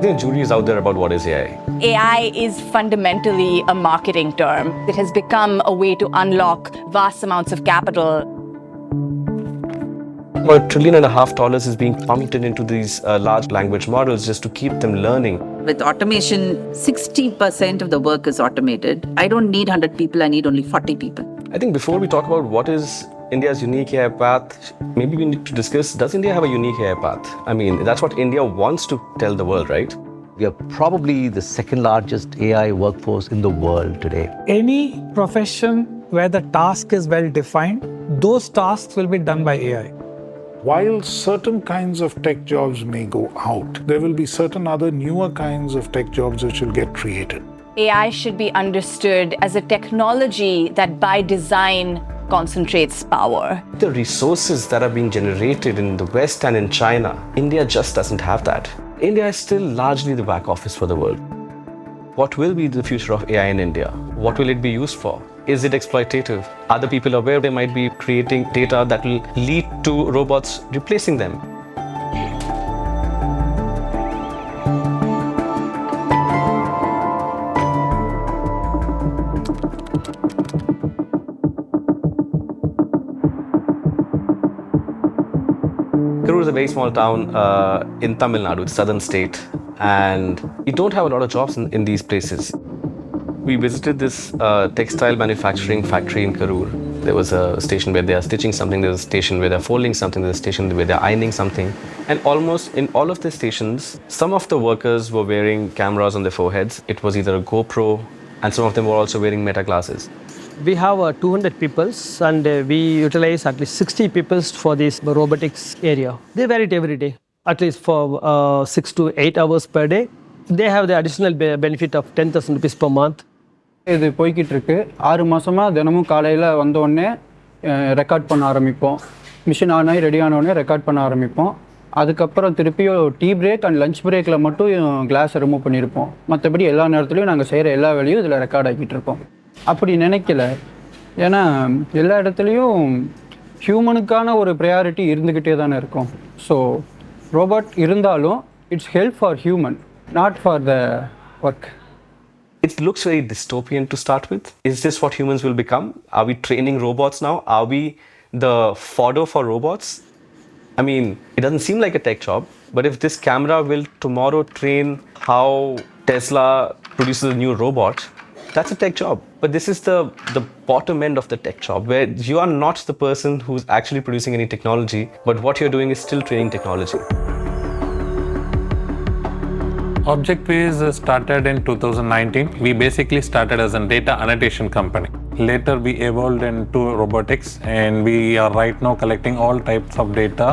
think the jury is out there about what is AI. AI is fundamentally a marketing term. It has become a way to unlock vast amounts of capital. About $1.5 trillion is being pumped into these large language models just to keep them learning. With automation, 60% of the work is automated. I don't need 100 people, I need only 40 people. I think before we talk about what is India's unique AI path, maybe we need to discuss, does India have a unique AI path? I mean, that's what India wants to tell the world, right? We are probably the second largest AI workforce in the world today. Any profession where the task is well defined, those tasks will be done by AI. While certain kinds of tech jobs may go out, there will be certain other newer kinds of tech jobs which will get created. AI should be understood as a technology that by design concentrates power. The resources that are being generated in the West and in China, India just doesn't have that. India is still largely the back office for the world. What will be the future of AI in India? What will it be used for? Is it exploitative? Are the people aware they might be creating data that will lead to robots replacing them? Karur is a very small town in Tamil Nadu, southern state, and you don't have a lot of jobs in these places. We visited this textile manufacturing factory in Karur. There was a station where they are stitching something, there was a station where they're folding something, there was a station where they're ironing something. And almost in all of the stations, some of the workers were wearing cameras on their foreheads. It was either a GoPro, and some of them were also wearing meta glasses. We have 200 people and we utilize at least 60 people for this robotics area. They wear it every day, at least for 6 to 8 hours per day. They have the additional benefit of 10,000 rupees per month. இது போய்கிட்டு இருக்கு 6 மாசமா தினமும் காலையில் வந்த உடனே record பண்ண ஆரம்பிப்போம். மிஷின் ஆன் ஆகி ரெடி ஆன உடனே ரெக்கார்ட் பண்ண ஆரம்பிப்போம். அதுக்கப்புறம் திருப்பியும் டீ பிரேக் அண்ட் லஞ்ச் பிரேக்கில் மட்டும் கிளாஸை ரிமூவ் பண்ணியிருப்போம். மற்றபடி எல்லா நேரத்துலையும் நாங்கள் செய்கிற எல்லா வேலையும் இதில் ரெக்கார்ட் ஆகிட்டு இருப்போம். அப்படி நினைக்கல, ஏன்னா எல்லா இடத்துலையும் ஹியூமனுக்கான ஒரு ப்ரையாரிட்டி இருந்துக்கிட்டே தானே இருக்கும். ஸோ ரோபோட் இருந்தாலும் it's help for human, not for the work. It looks very dystopian to start with. Is this what humans will become? Are we training robots now? Are we the fodder for robots? I mean, it doesn't seem like a tech job, but if this camera will tomorrow train how Tesla produces a new robot, that's a tech job. But this is the bottom end of the tech job, where you are not the person who's actually producing any technology, but what you're doing is still training technology. Objectways started in 2019. We basically started as a data annotation company. Later we evolved into robotics, and we are right now collecting all types of data,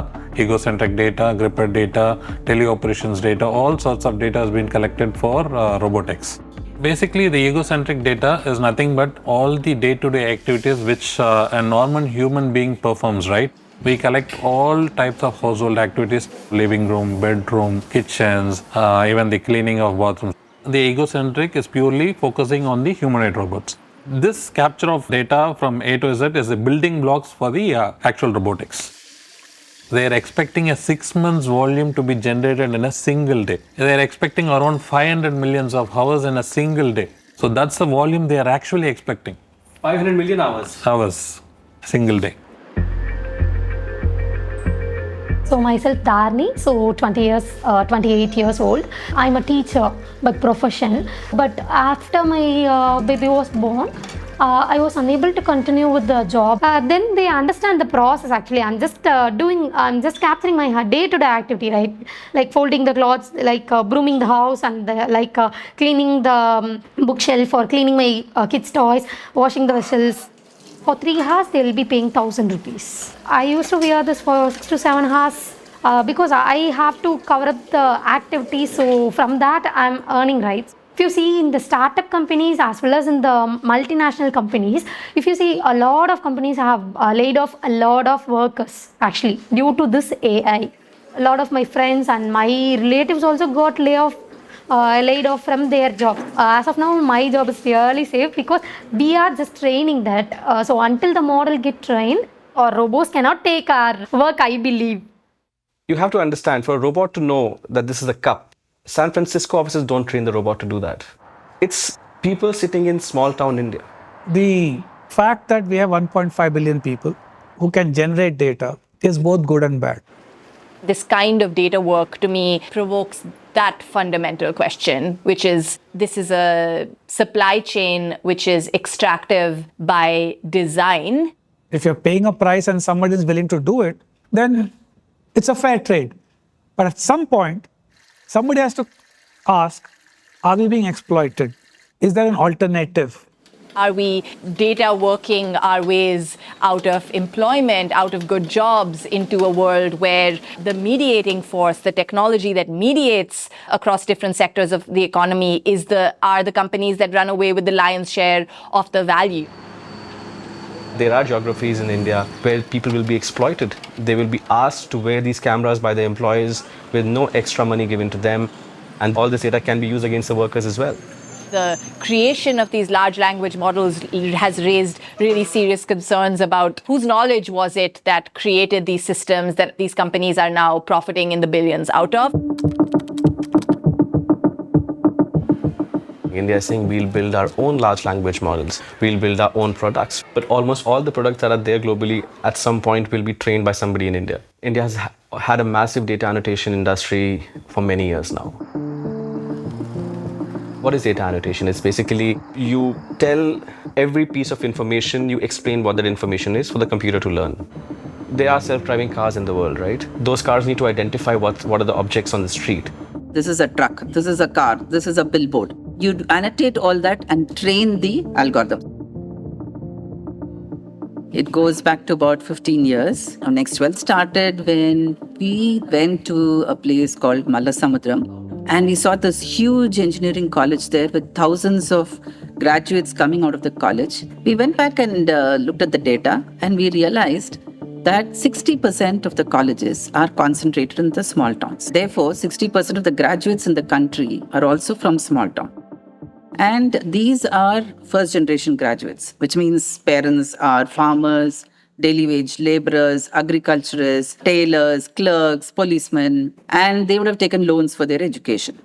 egocentric data, gripper data, teleoperations data, all sorts of data has been collected for robotics. Basically, the egocentric data is nothing but all the day-to-day activities which a normal human being performs, right? We collect all types of household activities, living room, bedroom, kitchens, even the cleaning of bathrooms. The egocentric is purely focusing on the humanoid robots. This capture of data from A to Z is the building blocks for the actual robotics. They are expecting a 6 months volume to be generated in a single day. They are expecting around 500 millions of hours in a single day. So that's the volume they are actually expecting. 500 million hours? Hours, single day. So myself Dharni, so 28 years old. I'm a teacher by profession, but after my baby was born, I was unable to continue with the job. Then they understand the process actually. I'm just capturing my day-to-day activity, right? Like folding the clothes, like brooming the house, and cleaning the bookshelf, or cleaning my kids' toys, washing the vessels. For 3 hours, they will be paying 1,000 rupees. I used to wear this for 6 to 7 hours because I have to cover up the activities. So from that, I'm earning, right? If you see in the startup companies as well as in the multinational companies, if you see a lot of companies have laid off a lot of workers actually due to this AI. A lot of my friends and my relatives also got laid off from their jobs. As of now, my job is really safe because we are just training that. So until the model get trained, or robots cannot take our work, I believe. You have to understand, for a robot to know that this is a cup, San Francisco offices don't train the robot to do that. It's people sitting in small town India. The fact that we have 1.5 billion people who can generate data is both good and bad. This kind of data work to me provokes that fundamental question, which is this is a supply chain which is extractive by design. If you're paying a price and somebody is willing to do it, then it's a fair trade. But at some point, somebody has to ask, are we being exploited? Is there an alternative? Are we data working our ways out of employment, out of good jobs, into a world where the mediating force, the technology that mediates across different sectors of the economy are the companies that run away with the lion's share of the value? There are geographies in India where people will be exploited. They will be asked to wear these cameras by their employees with no extra money given to them. And all this data can be used against the workers as well. The creation of these large language models has raised really serious concerns about whose knowledge was it that created these systems that these companies are now profiting in the billions out of. India is saying we'll build our own large language models, we'll build our own products. But almost all the products that are there globally at some point will be trained by somebody in India. India has had a massive data annotation industry for many years now. What is data annotation? It's basically you tell every piece of information, you explain what that information is for the computer to learn. There are self-driving cars in the world, right? Those cars need to identify what are the objects on the street. This is a truck, this is a car, this is a billboard. You annotate all that and train the algorithm. It goes back to about 15 years. Our next 12 started when we went to a place called Mallasamudram. And we saw this huge engineering college there with thousands of graduates coming out of the college. We went back and looked at the data and we realized that 60% of the colleges are concentrated in the small towns. Therefore, 60% of the graduates in the country are also from small town. And these are first generation graduates, which means parents are farmers, daily wage laborers, agriculturists, tailors, clerks, policemen, and they would have taken loans for their education.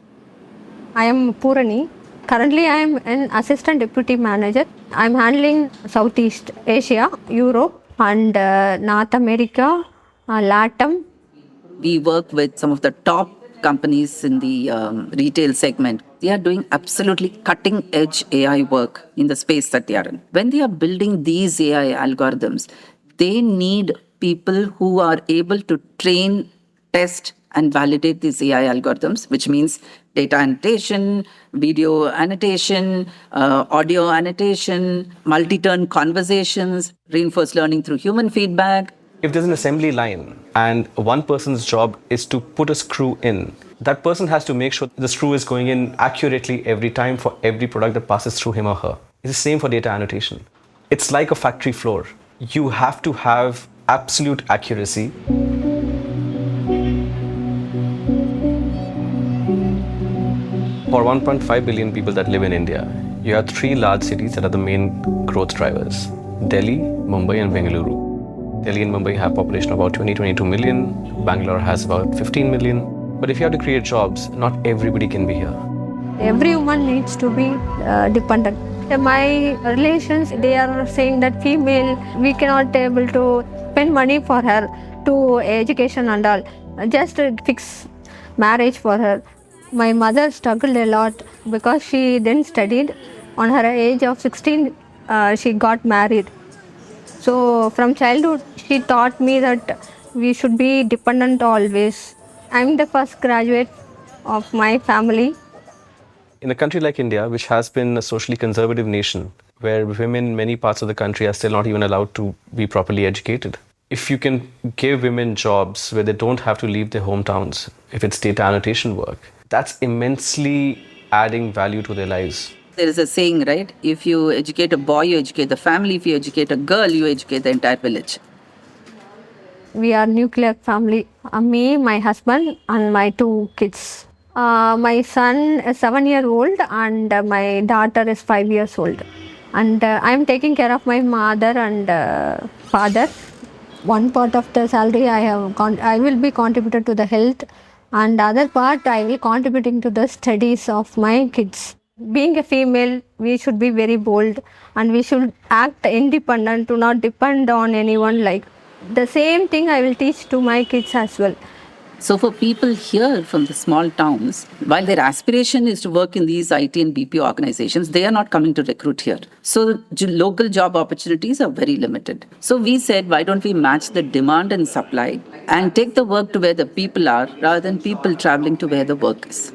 I am Purani. Currently, I am an assistant deputy manager. I am handling Southeast Asia, Europe, and North America, LATAM. We work with some of the top companies in the retail segment. They are doing absolutely cutting edge AI work in the space that they are in. When they are building these AI algorithms, they need people who are able to train, test, and validate these AI algorithms, which means data annotation, video annotation, audio annotation, multi-turn conversations, reinforced learning through human feedback. If there's an assembly line and one person's job is to put a screw in, that person has to make sure the screw is going in accurately every time for every product that passes through him or her. It's the same for data annotation. It's like a factory floor. You have to have absolute accuracy. For 1.5 billion people that live in India, you have 3 large cities that are the main growth drivers: Delhi, Mumbai, and Bengaluru. Delhi and Mumbai have a population of about 22 million. Bangalore has about 15 million. But if you have to create jobs, not everybody can be here. Every woman needs to be dependent. My relations, they are saying that female, we cannot able to spend money for her to education and all. Just fix marriage for her. My mother struggled a lot because she then studied. On her age of 16, she got married. So from childhood, she taught me that we should be dependent always. I'm the first graduate of my family. In a country like India, which has been a socially conservative nation, where women in many parts of the country are still not even allowed to be properly educated, if you can give women jobs where they don't have to leave their hometowns, if it's data annotation work, that's immensely adding value to their lives. There is a saying, right? If you educate a boy, you educate the family. If you educate a girl, you educate the entire village. We are nuclear family. Me, my husband, and my 2 kids. My son is 7-year-old and my daughter is 5 years old. And I'm taking care of my mother and father. One part of the salary I will be contributed to the health and the other part I will contributing to the studies of my kids. Being a female, we should be very bold and we should act independent, to not depend on anyone. Like the same thing I will teach to my kids as well. So for people here from the small towns, while their aspiration is to work in these IT and BPO organizations, they are not coming to recruit here. So local job opportunities are very limited. So we said, why don't we match the demand and supply and take the work to where the people are rather than people traveling to where the work is.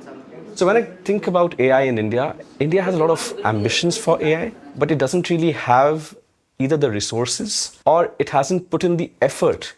So when I think about AI in India, India has a lot of ambitions for AI, but it doesn't really have either the resources or it hasn't put in the effort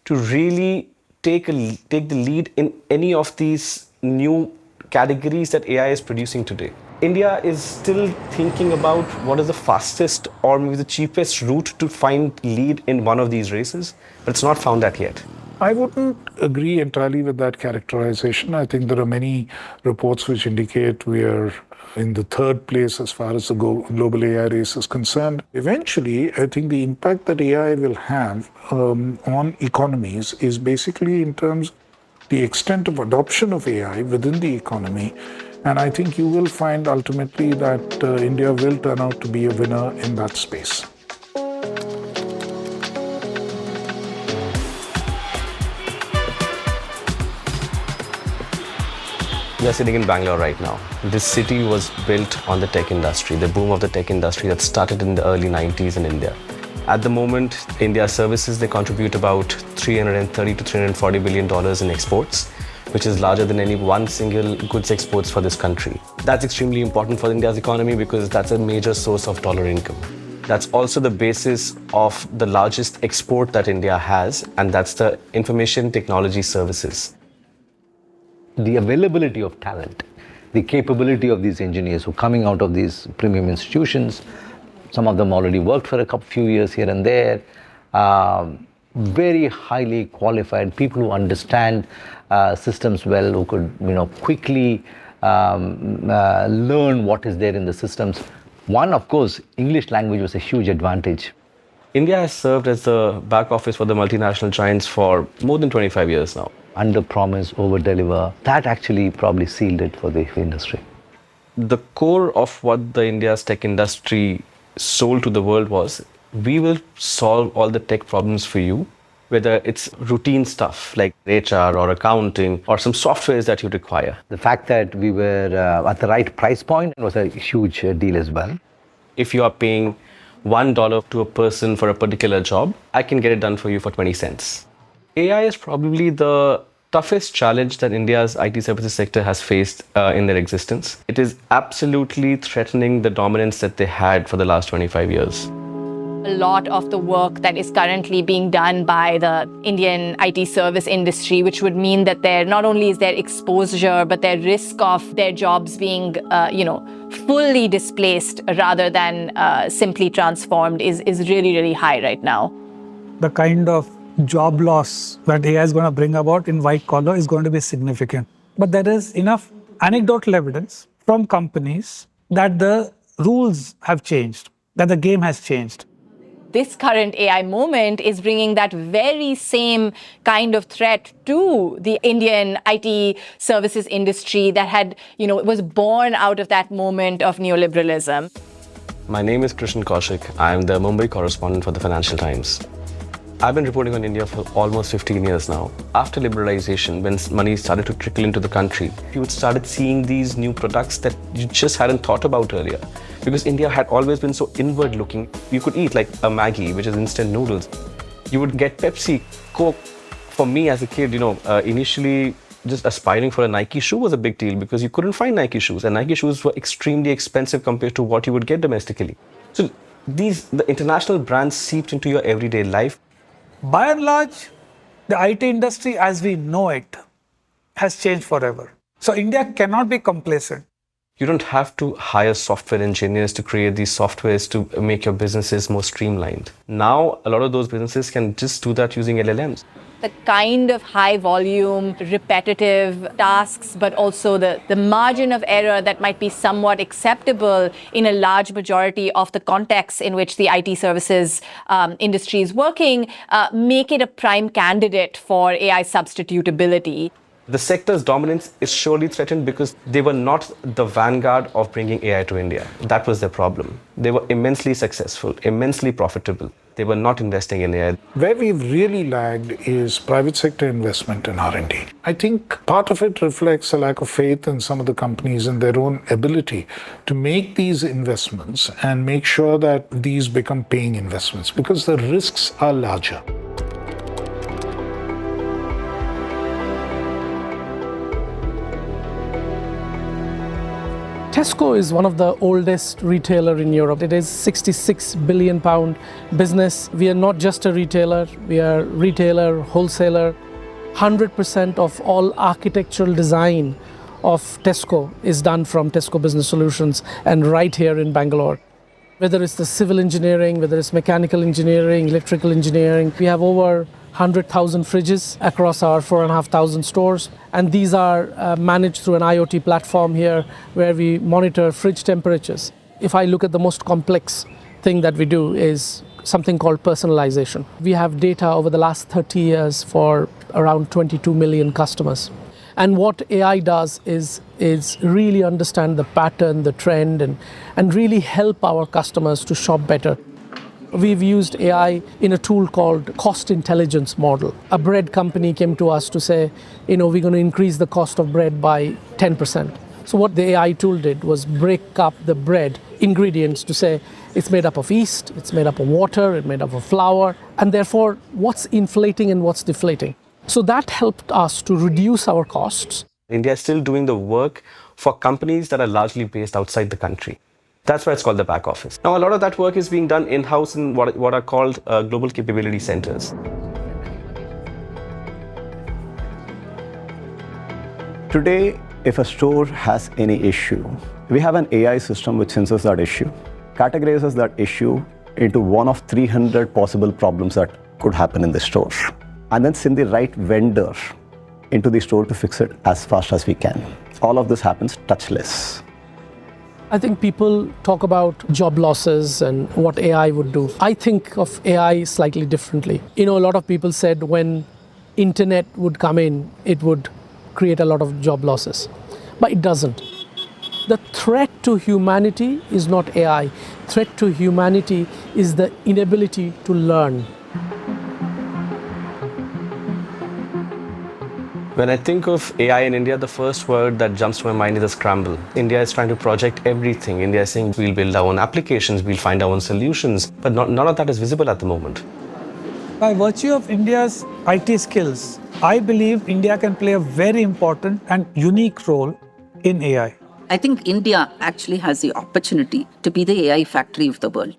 to really take the lead in any of these new categories that AI is producing today. India is still thinking about what is the fastest or maybe the cheapest route to find lead in one of these races, but it's not found that yet. I wouldn't agree entirely with that characterization. I think there are many reports which indicate we are in the third place as far as the global AI race is concerned. Eventually, I think the impact that AI will have on economies is basically in terms of the extent of adoption of AI within the economy. And I think you will find ultimately that India will turn out to be a winner in that space. We are sitting in Bangalore right now. This city was built on the tech industry, the boom of the tech industry that started in the early 90s in India. At the moment, India's services, they contribute about $330 to $340 billion in exports, which is larger than any one single goods exports for this country. That's extremely important for India's economy because that's a major source of dollar income. That's also the basis of the largest export that India has, and that's the information technology services. The availability of talent, the capability of these engineers who are coming out of these premium institutions, some of them already worked for a few years here and there, very highly qualified people who understand systems well, who could quickly learn what is there in the systems. One, of course, English language was a huge advantage. India has served as the back office for the multinational giants for more than 25 years now. Under promise, over deliver. That actually probably sealed it for the industry. The core of what the India's tech industry sold to the world was, we will solve all the tech problems for you, whether it's routine stuff like HR or accounting or some softwares that you require. The fact that we were at the right price point was a huge deal as well. If you are paying $1 to a person for a particular job, I can get it done for you for 20 cents. AI is probably the toughest challenge that India's IT services sector has faced in their existence. It is absolutely threatening the dominance that they had for the last 25 years. A lot of the work that is currently being done by the Indian IT service industry, which would mean that not only is there exposure, but their risk of their jobs being, fully displaced rather than simply transformed is really, really high right now. The kind of job loss that AI is going to bring about in white collar is going to be significant. But there is enough anecdotal evidence from companies that the rules have changed, that the game has changed. This current AI moment is bringing that very same kind of threat to the Indian IT services industry that was born out of that moment of neoliberalism. My name is Krishn Kaushik. I'm the Mumbai correspondent for the Financial Times. I've been reporting on India for almost 15 years now. After liberalization, when money started to trickle into the country, you started seeing these new products that you just hadn't thought about earlier. Because India had always been so inward looking. You could eat like a Maggi, which is instant noodles. You would get Pepsi, Coke. For me as a kid, initially just aspiring for a Nike shoe was a big deal because you couldn't find Nike shoes. And Nike shoes were extremely expensive compared to what you would get domestically. So the international brands seeped into your everyday life. By and large, the IT industry as we know it has changed forever. So India cannot be complacent. You don't have to hire software engineers to create these softwares to make your businesses more streamlined. Now, a lot of those businesses can just do that using LLMs. The kind of high volume, repetitive tasks, but also the margin of error that might be somewhat acceptable in a large majority of the contexts in which the IT services industry is working, make it a prime candidate for AI substitutability. The sector's dominance is surely threatened because they were not the vanguard of bringing AI to India. That was their problem. They were immensely successful, immensely profitable. They were not investing in AI. Where we've really lagged is private sector investment in R&D. I think part of it reflects a lack of faith in some of the companies and their own ability to make these investments and make sure that these become paying investments because the risks are larger. Tesco is one of the oldest retailer in Europe. It is 66 billion pound business. We are not just a retailer, we are retailer, wholesaler. 100% of all architectural design of Tesco is done from Tesco Business Solutions and right here in Bangalore. Whether it's the civil engineering, whether it's mechanical engineering, electrical engineering, we have over 100,000 fridges across our 4,500 stores. And these are managed through an IoT platform here where we monitor fridge temperatures. If I look at the most complex thing that we do is something called personalization. We have data over the last 30 years for around 22 million customers. And what AI does is really understand the pattern, the trend, and really help our customers to shop better. We've used AI in a tool called cost intelligence model. A bread company came to us to say, we're going to increase the cost of bread by 10%. So what the AI tool did was break up the bread ingredients to say it's made up of yeast, it's made up of water, it's made up of flour, and therefore what's inflating and what's deflating. So that helped us to reduce our costs. India is still doing the work for companies that are largely based outside the country. That's why it's called the back office. Now, a lot of that work is being done in-house in what are called global capability centers. Today, if a store has any issue, we have an AI system which senses that issue, categorizes that issue into one of 300 possible problems that could happen in the store, and then send the right vendor into the store to fix it as fast as we can. All of this happens touchless. I think people talk about job losses and what AI would do. I think of AI slightly differently. A lot of people said when internet would come in, it would create a lot of job losses. But it doesn't. The threat to humanity is not AI. Threat to humanity is the inability to learn. When I think of AI in India, the first word that jumps to my mind is a scramble. India is trying to project everything. India is saying we'll build our own applications, we'll find our own solutions, but none of that is visible at the moment. By virtue of India's IT skills, I believe India can play a very important and unique role in AI. I think India actually has the opportunity to be the AI factory of the world.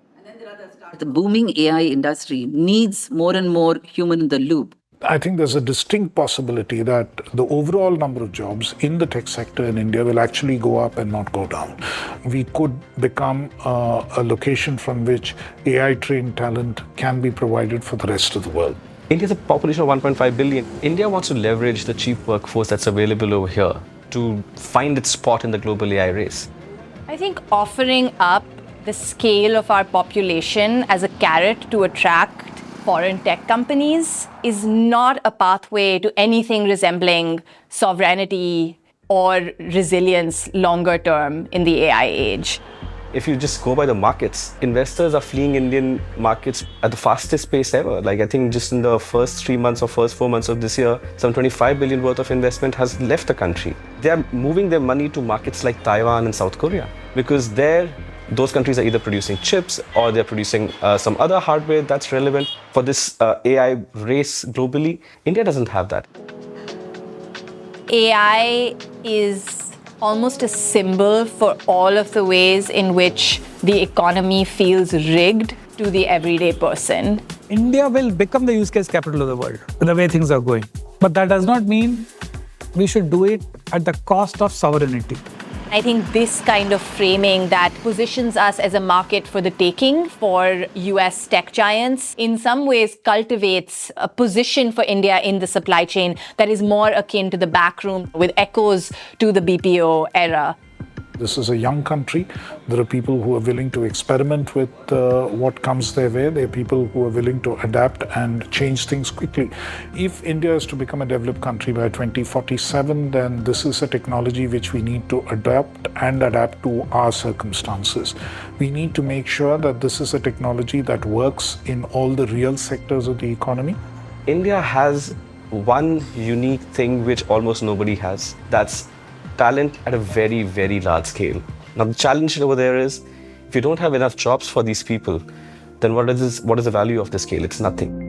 The booming AI industry needs more and more human in the loop. I think there's a distinct possibility that the overall number of jobs in the tech sector in India will actually go up and not go down. We could become a location from which AI-trained talent can be provided for the rest of the world. India has a population of 1.5 billion. India wants to leverage the cheap workforce that's available over here to find its spot in the global AI race. I think offering up the scale of our population as a carrot to attract foreign tech companies is not a pathway to anything resembling sovereignty or resilience longer term in the AI age. If you just go by the markets, investors are fleeing Indian markets at the fastest pace ever. I think just in the first 3 months or first 4 months of this year, some 25 billion worth of investment has left the country. They are moving their money to markets like Taiwan and South Korea because those countries are either producing chips or they're producing some other hardware that's relevant for this AI race globally. India doesn't have that. AI is almost a symbol for all of the ways in which the economy feels rigged to the everyday person. India will become the use case capital of the world, the way things are going. But that does not mean we should do it at the cost of sovereignty. I think this kind of framing that positions us as a market for the taking for US tech giants in some ways cultivates a position for India in the supply chain that is more akin to the back room with echoes to the BPO era. This is a young country. There are people who are willing to experiment with what comes their way. There are people who are willing to adapt and change things quickly. If India is to become a developed country by 2047, then this is a technology which we need to adapt to our circumstances. We need to make sure that this is a technology that works in all the real sectors of the economy. India has one unique thing which almost nobody has. That's talent at a very, very large scale. Now the challenge over there is, if you don't have enough jobs for these people, then what is the value of the scale? It's nothing.